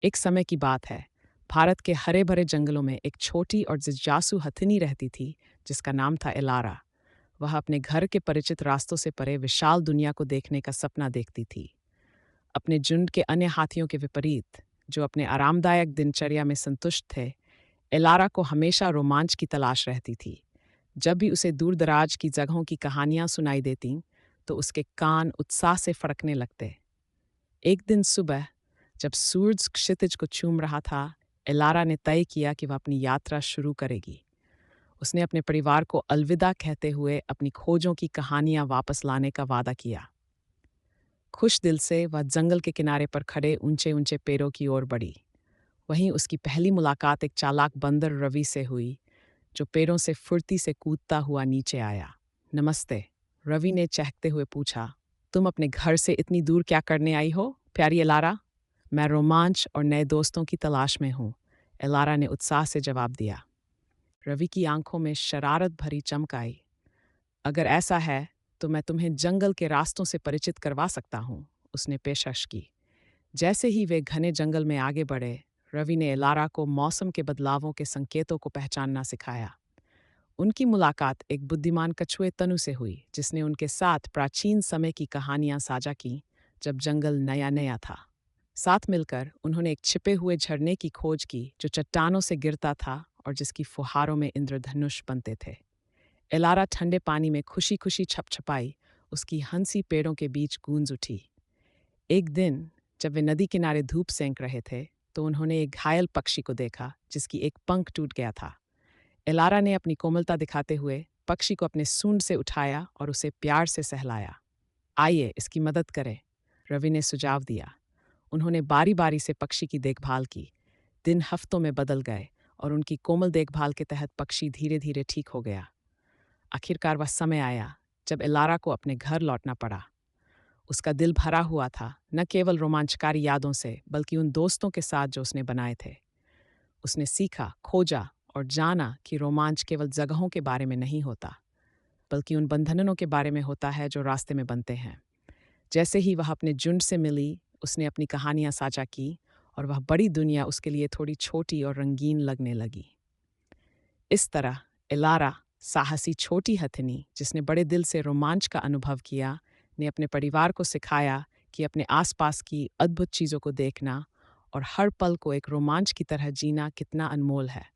एक समय की बात है। भारत के हरे भरे जंगलों में एक छोटी और जिज्ञासु हथिनी रहती थी, जिसका नाम था एलारा। वह अपने घर के परिचित रास्तों से परे विशाल दुनिया को देखने का सपना देखती थी। अपने झुंड के अन्य हाथियों के विपरीत, जो अपने आरामदायक दिनचर्या में संतुष्ट थे, एलारा को हमेशा रोमांच की तलाश रहती थी। जब भी उसे दूर दराज की जगहों की कहानियां सुनाई देतीं, तो उसके कान उत्साह से फड़कने लगते। एक दिन सुबह, जब सूरज क्षितिज को चूम रहा था, एलारा ने तय किया कि वह अपनी यात्रा शुरू करेगी। उसने अपने परिवार को अलविदा कहते हुए अपनी खोजों की कहानियां वापस लाने का वादा किया। खुश दिल से वह जंगल के किनारे पर खड़े ऊंचे ऊंचे पेड़ों की ओर बढ़ी। वहीं उसकी पहली मुलाकात एक चालाक बंदर रवि से हुई, जो पेड़ों से फुर्ती से कूदता हुआ नीचे आया। नमस्ते, रवि ने चहकते हुए पूछा। तुम अपने घर से इतनी दूर क्या करने आई हो, प्यारी एलारा? मैं रोमांच और नए दोस्तों की तलाश में हूँ, एलारा ने उत्साह से जवाब दिया। रवि की आंखों में शरारत भरी चमक आई। अगर ऐसा है, तो मैं तुम्हें जंगल के रास्तों से परिचित करवा सकता हूँ, उसने पेशकश की। जैसे ही वे घने जंगल में आगे बढ़े, रवि ने एलारा को मौसम के बदलावों के संकेतों को पहचानना सिखाया। उनकी मुलाकात एक बुद्धिमान कछुए तनु से हुई, जिसने उनके साथ प्राचीन समय की कहानियां साझा की, जब जंगल नया नया था। साथ मिलकर उन्होंने एक छिपे हुए झरने की खोज की, जो चट्टानों से गिरता था और जिसकी फुहारों में इंद्रधनुष बनते थे। एलारा ठंडे पानी में खुशी खुशी छपछपाई, उसकी हंसी पेड़ों के बीच गूंज उठी। एक दिन, जब वे नदी किनारे धूप सेंक रहे थे, तो उन्होंने एक घायल पक्षी को देखा, जिसकी एक पंख टूट गया था। एलारा ने अपनी कोमलता दिखाते हुए पक्षी को अपने सूंड से उठाया और उसे प्यार से सहलाया। आइए, इसकी मदद करें, रवि ने सुझाव दिया। उन्होंने बारी बारी से पक्षी की देखभाल की। दिन हफ्तों में बदल गए और उनकी कोमल देखभाल के तहत पक्षी धीरे धीरे ठीक हो गया। आखिरकार वह समय आया, जब एलारा को अपने घर लौटना पड़ा। उसका दिल भरा हुआ था, न केवल रोमांचकारी यादों से, बल्कि उन दोस्तों के साथ जो उसने बनाए थे। उसने सीखा, खोजा और जाना कि रोमांच केवल जगहों के बारे में नहीं होता, बल्कि उन बंधनों के बारे में होता है जो रास्ते में बनते हैं। जैसे ही वह अपने झुंड से मिली, उसने अपनी कहानियां साझा की और वह बड़ी दुनिया उसके लिए थोड़ी छोटी और रंगीन लगने लगी। इस तरह एलारा, साहसी छोटी हथिनी जिसने बड़े दिल से रोमांच का अनुभव किया, ने अपने परिवार को सिखाया कि अपने आसपास की अद्भुत चीज़ों को देखना और हर पल को एक रोमांच की तरह जीना कितना अनमोल है।